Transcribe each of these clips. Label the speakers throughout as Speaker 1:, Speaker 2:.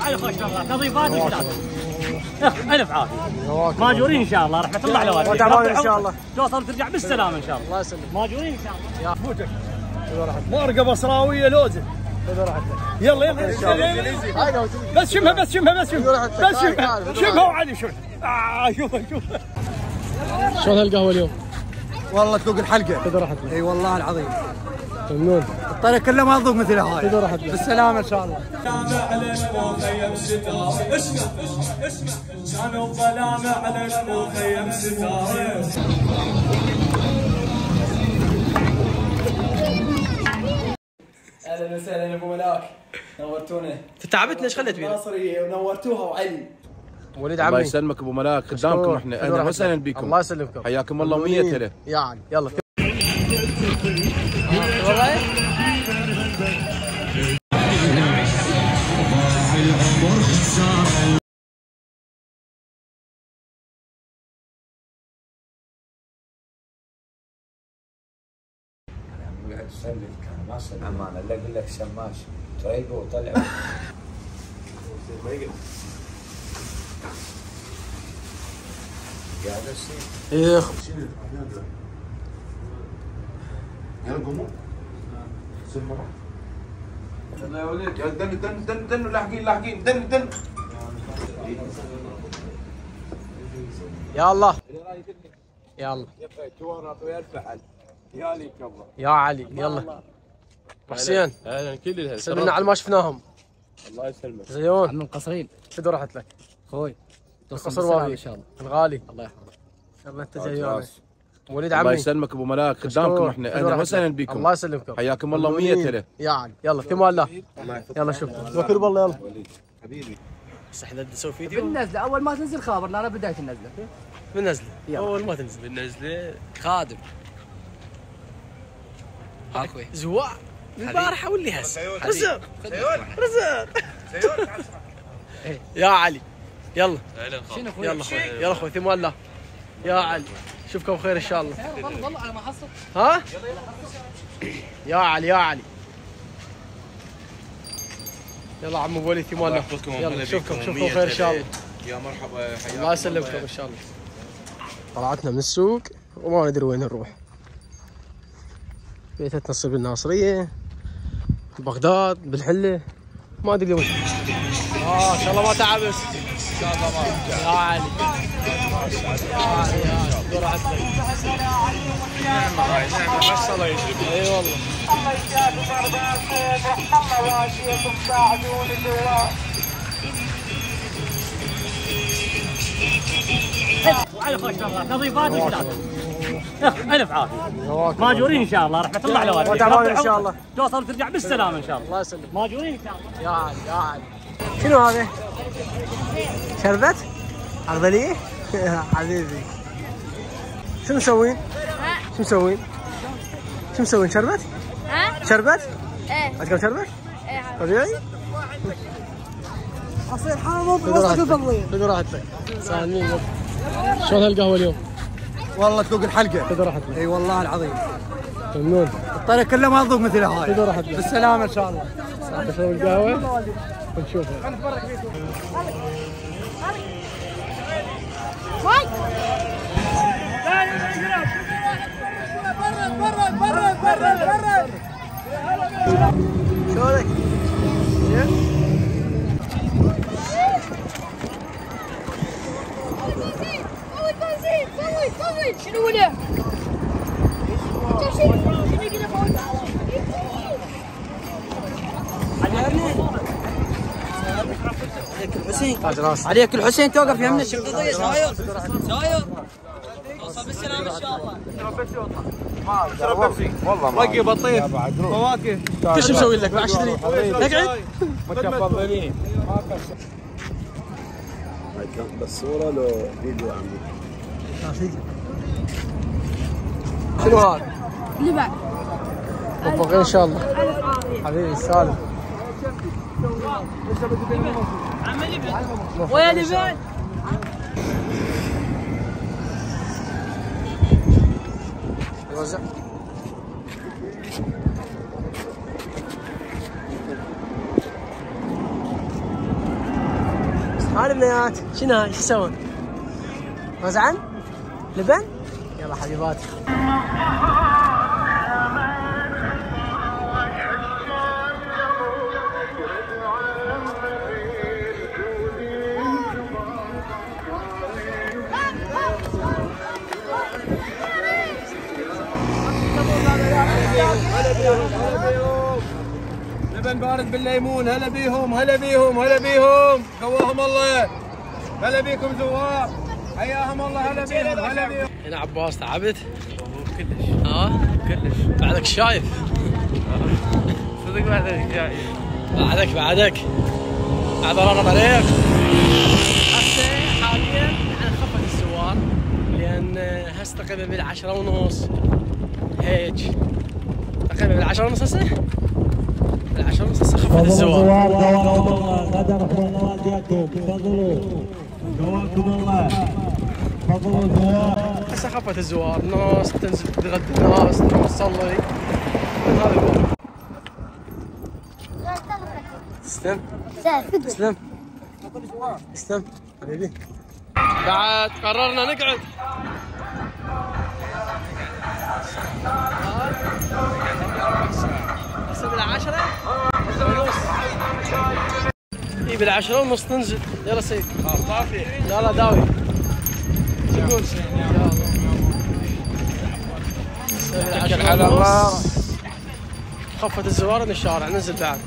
Speaker 1: على خوش الله تضيفات وشلات الف عافيه ماجورين ان شاء الله رحمه الله على والديك
Speaker 2: ان شاء الله
Speaker 1: توصل وترجع بالسلامه ان شاء الله.
Speaker 2: الله يسلمك
Speaker 1: ماجورين ان شاء الله.
Speaker 2: فوتك
Speaker 3: مرقه بصراويه لوزه يلا يلا بس شمها بس شمها بس شمها بس شمها شمها وعلي شوفها شوفها
Speaker 2: شلون هالقهوه اليوم؟
Speaker 3: والله تذوق الحلقه
Speaker 2: خذ راحتك.
Speaker 3: اي والله العظيم
Speaker 2: ممنون.
Speaker 3: الطريق كله ما تذوق مثل هاي.
Speaker 2: خذ راحتك
Speaker 3: بالسلامه ان شاء الله.
Speaker 4: على المخيم ستاره اسمع كانوا ظلامه على المخيم ستاره.
Speaker 5: اهلا وسهلا يا ابو ملاك نورتونا.
Speaker 2: تعبتنا ايش خليت بينا؟
Speaker 5: ناصريه ونورتوها وعلي.
Speaker 2: وليد عمي
Speaker 6: الله يسلمك ابو ملاك قدامكم احنا اهلا وسهلا بكم.
Speaker 2: الله يسلمكم
Speaker 6: حياكم الله ومية هلا.
Speaker 2: يعني يلا
Speaker 7: قاعد اسلك انا ما اسلك امانه الا اقول لك شماش تريقه وطلع قاعد اسير
Speaker 2: ايه
Speaker 6: يلا قوموا سمرة يلا يا ولد يا دن لاحقين دن
Speaker 2: يا الله يا الله يا علي يلا حسين
Speaker 6: اهلا كل الهلا
Speaker 2: سلمنا على ما شفناهم.
Speaker 6: الله يسلمك
Speaker 2: زيون
Speaker 1: من القصرين
Speaker 2: خذ راحت لك
Speaker 1: اخوي
Speaker 2: القصر واقي
Speaker 1: ان شاء الله
Speaker 2: الغالي
Speaker 1: الله يحفظك
Speaker 2: ان شاء الله انت جاي وليد عمي
Speaker 6: الله يسلمك ابو ملاك قدامكم احنا اهلا وسهلا بكم.
Speaker 2: الله يسلمكم
Speaker 6: حياكم الله ومية هلا.
Speaker 2: يعني يلا في امان الله. يلا شوف توكل بالله يلا حبيبي. بس احنا نسوي فيديو
Speaker 1: بالنزله اول ما تنزل خابرنا انا بدايه النزله
Speaker 2: بالنزله اول ما تنزل
Speaker 1: بالنزله خادم اخوي
Speaker 2: زواع البارحه واللي هسه رزق يا علي يلا
Speaker 1: شنو اخوي
Speaker 2: يلا اخوي يلا اخوي في امان الله يا علي شوفكم بخير ان شاء الله.
Speaker 1: ضل على ما حصل
Speaker 2: ها يا علي يا علي يلا عم ابو وليد في امان الله. يلا شوفكم بخير ان شاء الله.
Speaker 6: يا مرحبا حياكم
Speaker 2: الله يسلمكم ان شاء الله. طلعتنا من السوق وما ندري وين نروح. بيتنا تصير بالناصريه بغداد بالحله ما ادري وين. ان شاء الله ما تعبس ان شاء الله ما يا علي يا علي يا راحتك.
Speaker 6: نعمه بس الله يجزيكم.
Speaker 2: اي والله
Speaker 4: الله يجزاكم اربعكم رحم الله واشيكم ساعدوني اللواء.
Speaker 1: وعلى خوش الله تضيفات وشلات الف عافيه ماجورين ان شاء الله رحمه الله على والديك
Speaker 2: ان شاء الله
Speaker 1: توصل وترجع بالسلامه ان شاء الله.
Speaker 2: الله يسلمك
Speaker 1: ماجورين ان شاء الله.
Speaker 2: يا علي يا علي. شنو هذا؟ شربت؟ أغذلية؟ حبيبي شنو مسوين؟ شو مسوين؟ شو مسوين شربت؟ شربت؟ ايه عندكم شربت؟ ايه طبيعي؟
Speaker 5: اصير حامض وسط الفضيه.
Speaker 2: خذ راحتك سالمين. شلون هالقهوه اليوم؟
Speaker 3: والله تذوق الحلقه.
Speaker 2: خذ راحتك.
Speaker 3: اي والله العظيم
Speaker 2: ممنون.
Speaker 3: الطريق كله ما تذوق مثل هاي.
Speaker 2: خذ راحتك
Speaker 3: بالسلامه ان شاء الله.
Speaker 2: تشرب القهوه ونشوفها. شلونك؟
Speaker 8: طول شنو ولا؟
Speaker 5: عليك الحسين توقف يمنا
Speaker 1: شاير توصل بالسلامه ان شاء الله.
Speaker 6: والله
Speaker 3: رقي بطيخ فواكه
Speaker 2: كل شيء مسوي لك بعد تدري اقعد
Speaker 6: متفضلين. بس صوره لو فيديو عمي.
Speaker 2: شنو هذا؟
Speaker 8: لبن
Speaker 2: موفقين ان شاء الله حبيبي سالم.
Speaker 1: عم لبن ويا لبن
Speaker 2: يوزع. هاي البنيات شنو هاي؟ شو يسوون؟ وزعن؟ لبن؟ يلا حبيباتي.
Speaker 3: هلا بيهم لبن بارد بالليمون. هلا بيهم هلا بيهم هلا بيهم قواهم الله. هلا بيكم زوار حياهم الله. هلا بيهم هلا بيهم.
Speaker 2: هنا عباس تعبت؟
Speaker 6: كلش كلش
Speaker 2: بعدك شايف؟
Speaker 6: صدق بعدك جاي.
Speaker 2: بعدك بعد رمضان طريق. هسه حاليا يعني خفت الزوار لان هسه تقريبا بال10:30 هيك تقريبا بال10:30 هسه بال10:30 هسه خفت الزوار.
Speaker 8: غدر رمضان ديالكم تفضلوا جواكم الله تفضلوا الزوار.
Speaker 2: هسه خفت الزوار. الناس تنزل تتغدى الناس تروح تصلي من هذا الباب. تسلم تسلم تسلم حبيبي. بعد قررنا نقعد. هسه بال10:30 اي بال10:30 تنزل. يلا سيد
Speaker 6: طافي.
Speaker 2: يلا داوي تقول يلا
Speaker 6: على الله.
Speaker 2: خفت الزوار من الشارع ننزل بعد.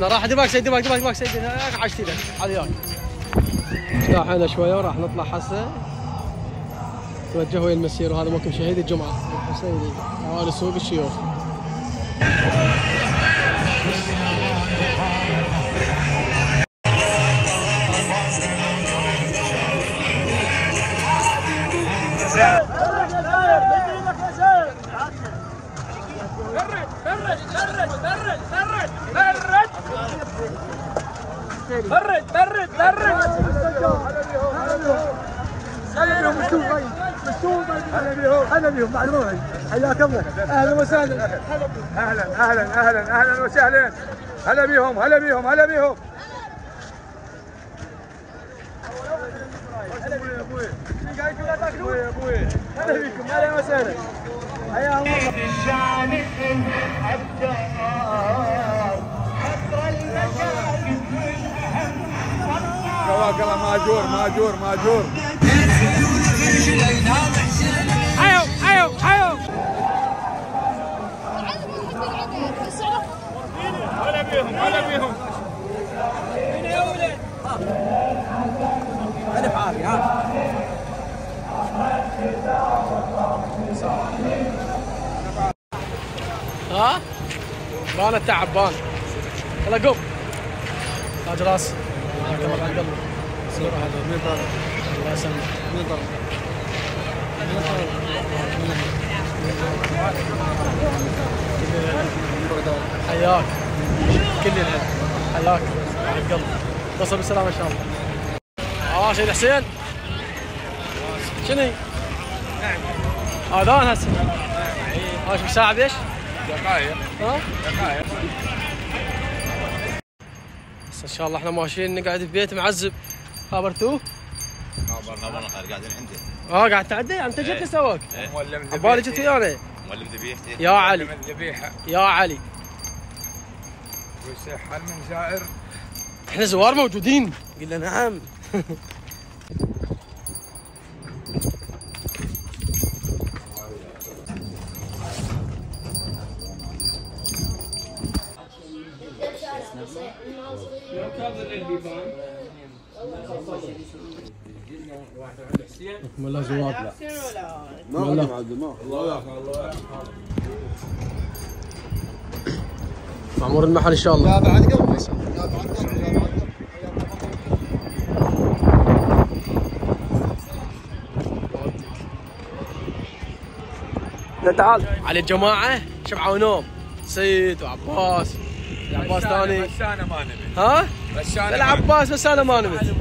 Speaker 2: راح دباك سيد دباك سيد عشتي لك هذا ياك. ارتاحنا شويه وراح نطلع هسه توجهوا الى المسير. وهذا موكب شهيد الجمعه الحسيني حوالي سوق الشيوخ.
Speaker 3: برد هلا بيهم بعد موعد. حياك الله. اهلا وسهلا. اهلا وسهلا. هلا بيهم هلا بيهم هلا بيهم. هلا بيكم اهلا وسهلا. حياهم الله. ماجور. حيو. هلا بيهم.
Speaker 5: انا بعافيه ها.
Speaker 2: ها؟ بان التعب بان. يلا قوم. تاج راس. حياك الله بعد قلبك. صورة هذا مين طالع؟ الله يسلمك. مين طالع؟ حياك. كل الحب. حياك بعد قلبك. توصل بالسلامة ان شاء الله. سيد حسين. شنو؟ اذان هسه. ايش ساعة بيش؟
Speaker 6: دقايق.
Speaker 2: ها؟
Speaker 6: دقايق.
Speaker 2: بس ان شاء الله احنا ماشيين نقعد في بيت معذب. خابرتوه؟
Speaker 6: خابرنا قاعدين عندي.
Speaker 2: قاعد تعدي؟ انت جيت سواك؟ عبالي جيت ويانا.
Speaker 6: مولم ذبيحتي.
Speaker 2: يا علي.
Speaker 6: ذبيحه.
Speaker 2: يا علي.
Speaker 6: ويصيح من زائر.
Speaker 2: احنا زوار موجودين. قلنا نعم. ولا زوار لا والله معمور المحل ان شاء الله.
Speaker 3: لا بعد قبل.
Speaker 2: تعال على الجماعه شبعوا ونوم. سيد وعباس. العباس ثاني
Speaker 6: بس انا ما نمت.
Speaker 2: ها؟
Speaker 6: بس انا
Speaker 2: العباس بس انا ما نمت.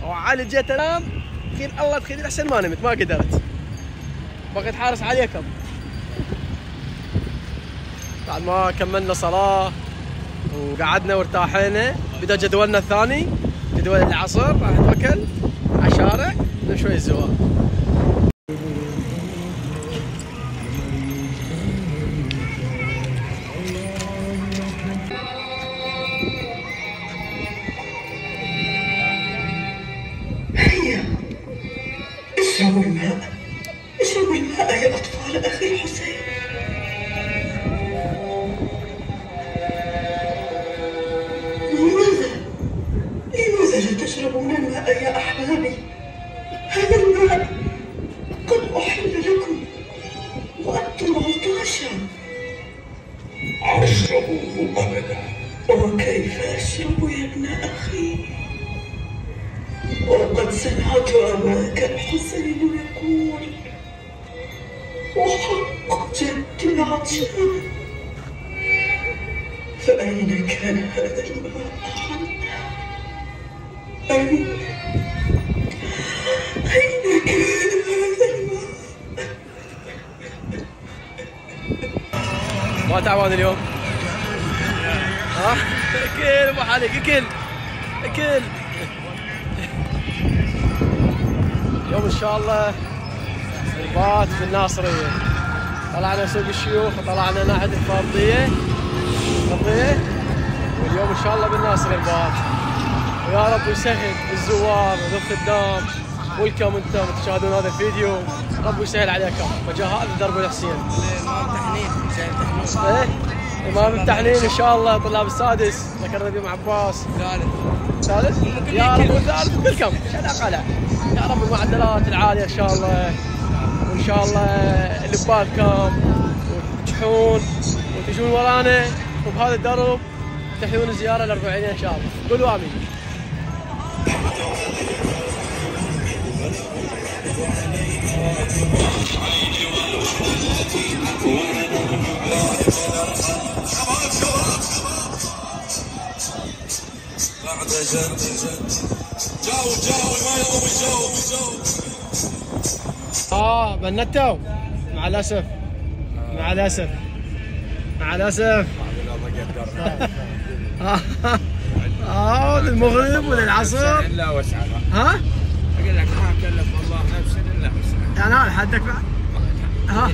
Speaker 2: وعلي جيت انام تخيل الله تخيل احسن ما نمت ما قدرت. بقيت حارس عليكم. بعد ما كملنا صلاه وقعدنا وارتاحينا بدا جدولنا الثاني جدول العصر راح نتوكل على الشارع شوي الزوار.
Speaker 9: هيا اشربوا الماء، اشربوا الماء يا أطفال أخي الحسين. لماذا لا تشربون الماء يا أحبابي؟ هذا الماء قد أحل لكم وأنتم عطاشا. اشربوه أبدا. وكيف أشرب يا ابن أخي وقد سمعت أباك الحسين يقول وحق جدي عطشان. فأين كان هذا الماء عنه؟ أين كان هذا الماء؟
Speaker 2: ما تعبان اليوم؟ ها؟ اكل ابو حالك اكل اكل. اليوم ان شاء الله البات بالناصريه. طلعنا سوق الشيوخ وطلعنا ناحيه الفرضيه واليوم ان شاء الله بالناصريه البات. ويا رب يسهل الزوار والخدام والكم انتم تشاهدون هذا الفيديو، رب يسهل عليكم. وجه هذا درب الحسين.
Speaker 5: الامام تحنين
Speaker 2: ايه امام التحنين ان شاء الله. طلاب السادس ذكرنا بهم عباس. ثالث يا رب والثالث كلكم شهادة قلع. يا رب المعدلات العاليه ان شاء الله، وان شاء الله اللي ببالكم وتنجحون وتجون ورانا وبهذا الدرب تحيون الزياره الاربعينيه ان شاء الله. قولوا امين. بنتوا مع الاسف مع الاسف مع الاسف. للمغرب وللعصر
Speaker 3: الا وسعها.
Speaker 2: ها؟
Speaker 3: اقول لك ما كلف الله نفسا الا وسعها.
Speaker 2: يعني هذا حدك بعد؟ ها؟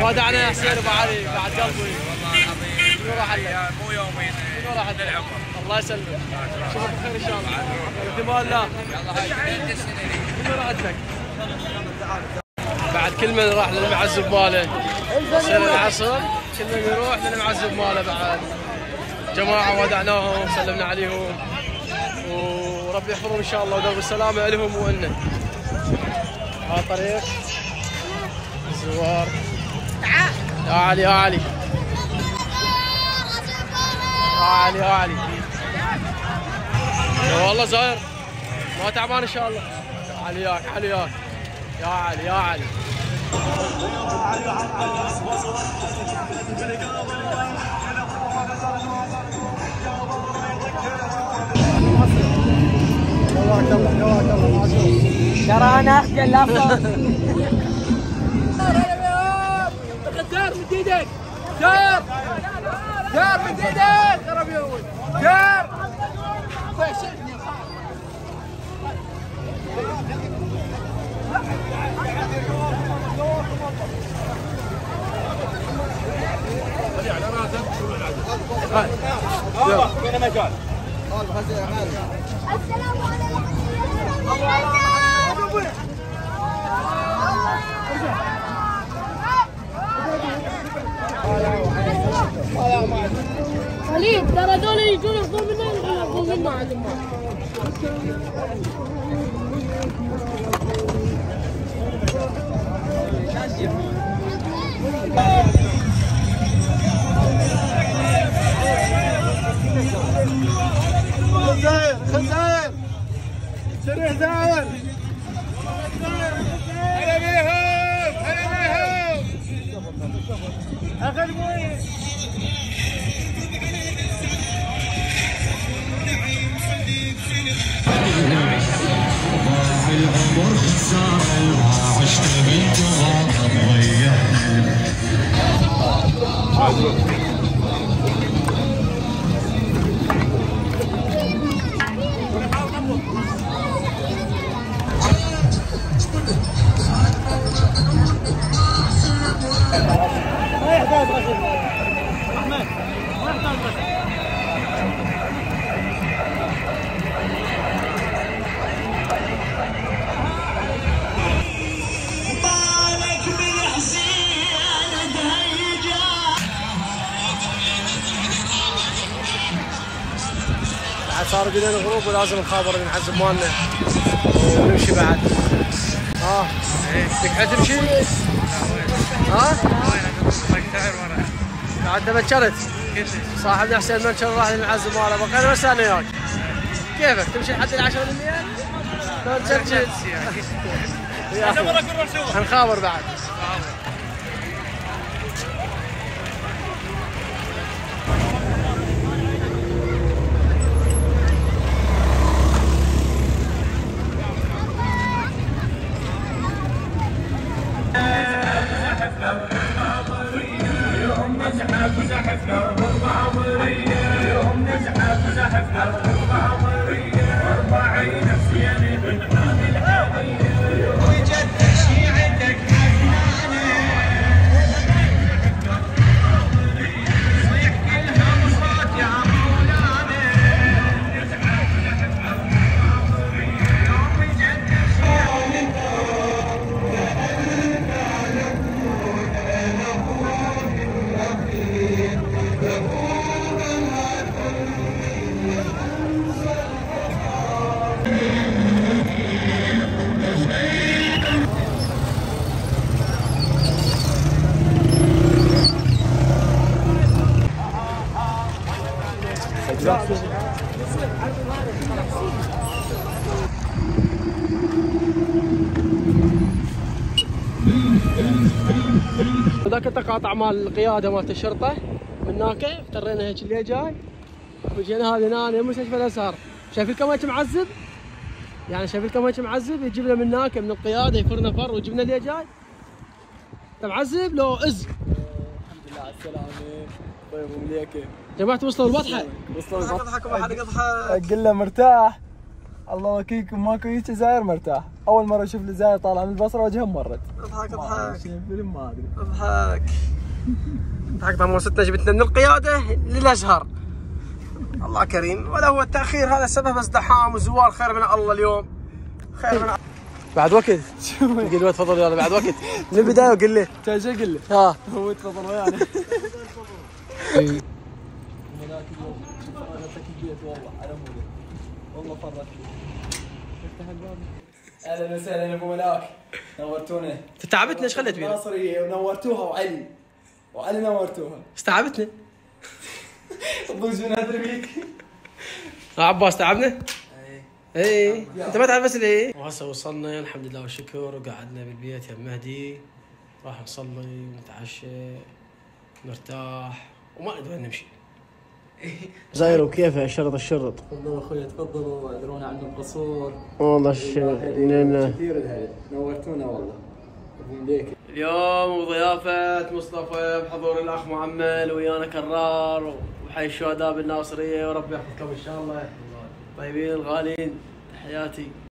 Speaker 2: ودعنا يا حسين ابو علي بعد قلبي والله العظيم. شنو راح لك؟ مو يومين شنو راح للعمر. الله يسلمك. اشوفك بخير ان شاء الله. في امان الله. يلا شنو راح لك؟ بعد كل من راح للمعزب ماله يصير العصر كل من يروح للمعزب ماله. بعد جماعه ودعناهم سلمنا عليهم وربي يحفظهم ان شاء الله ودرب السلامه لهم والنا. هذا طريق الزوار. يا علي يا علي يا علي يا علي. والله زاهر ما تعبان ان شاء الله. علي ياك علي ياك يا علي يا علي. تبارك الله تبارك الله.
Speaker 5: ترى انا اخجل لافه.
Speaker 3: دار من ايدك دار من ايدك خرب يا ولد دار.
Speaker 1: وين مجال؟
Speaker 4: السلام عليكم. خليل ترى دول يجون ياخذون منا ياخذون منا عاد
Speaker 3: زاير زاير سريع زاير هلا بيهم هلا بيهم اخذ مويه
Speaker 8: العمر خسارة عشت بالتراب ضيعنا
Speaker 2: صار بينا الغروب ولازم نخابر نحزم مالنا ونمشي بعد. تقعد تمشي؟ بعد تبكرت؟ صاحبنا حسين منشر راح للمعزم ماله بقينا بس انا وياك. كيفك تمشي لحد العشرة بالمية؟ لو تسجل هنخابر بعد. ذاك التقاطع مال القياده مالت الشرطه من هناك افترينا هيك اللي جاي وجينا هذا هنا مستشفى الازهر. شايف الكماش معذب؟ يعني شايف الكماش معذب يجيب له من هناك من القياده يفرنا فر ويجيبنا اللي جاي. انت معذب لو از.
Speaker 5: الحمد لله على السلامه. طيب ومليكه
Speaker 2: جماعه وصلوا البطحه.
Speaker 5: وصلوا البطحه ما حد يقضحك.
Speaker 3: قل له مرتاح الله وكيلكم ماكو هيك زاير مرتاح. اول مره اشوف لي زاير طالع من البصره وجهه مرت.
Speaker 5: اضحك اضحك
Speaker 3: فيلم ما ادري
Speaker 2: اضحك اضحك. طبعا ستنا جبتنا من القياده للازهر. الله كريم. ولا هو التاخير هذا سبب ازدحام وزوار. خير من الله اليوم. خير من بعد وقت. قل له تفضل يلا بعد وقت من البدايه وقل له.
Speaker 3: كان شو قل له؟
Speaker 2: ها
Speaker 3: هو تفضل ويانا. هناك اليوم شوف انا جيت والله على مودي والله فرت لي. افتح الباب. اهلا وسهلا يا ابو ملاك نورتونا.
Speaker 2: تعبتنا ايش خليت بينا؟
Speaker 3: ناصريه ونورتوها وعلي نورتوها.
Speaker 2: استعبتنا.
Speaker 3: ضوجنا ادري بيك.
Speaker 2: عباس تعبنا؟ اي انت ما تعرف بس ليه؟ وهسه وصلنا الحمد لله والشكر وقعدنا بالبيت يا مهدي. راح نصلي ونتعشى نرتاح وما ندري وين نمشي. زاير وكيف الشرط
Speaker 5: والله اخوي تفضلوا اعذرونا عند القصور.
Speaker 2: والله
Speaker 3: كثير الهدي نورتونا والله ابو مليكه.
Speaker 2: اليوم ضيافة مصطفى بحضور الاخ معمل ويانا كرار وحي الشهداء بالناصريه وربي يحفظكم ان شاء الله. طيبين الغاليين تحياتي.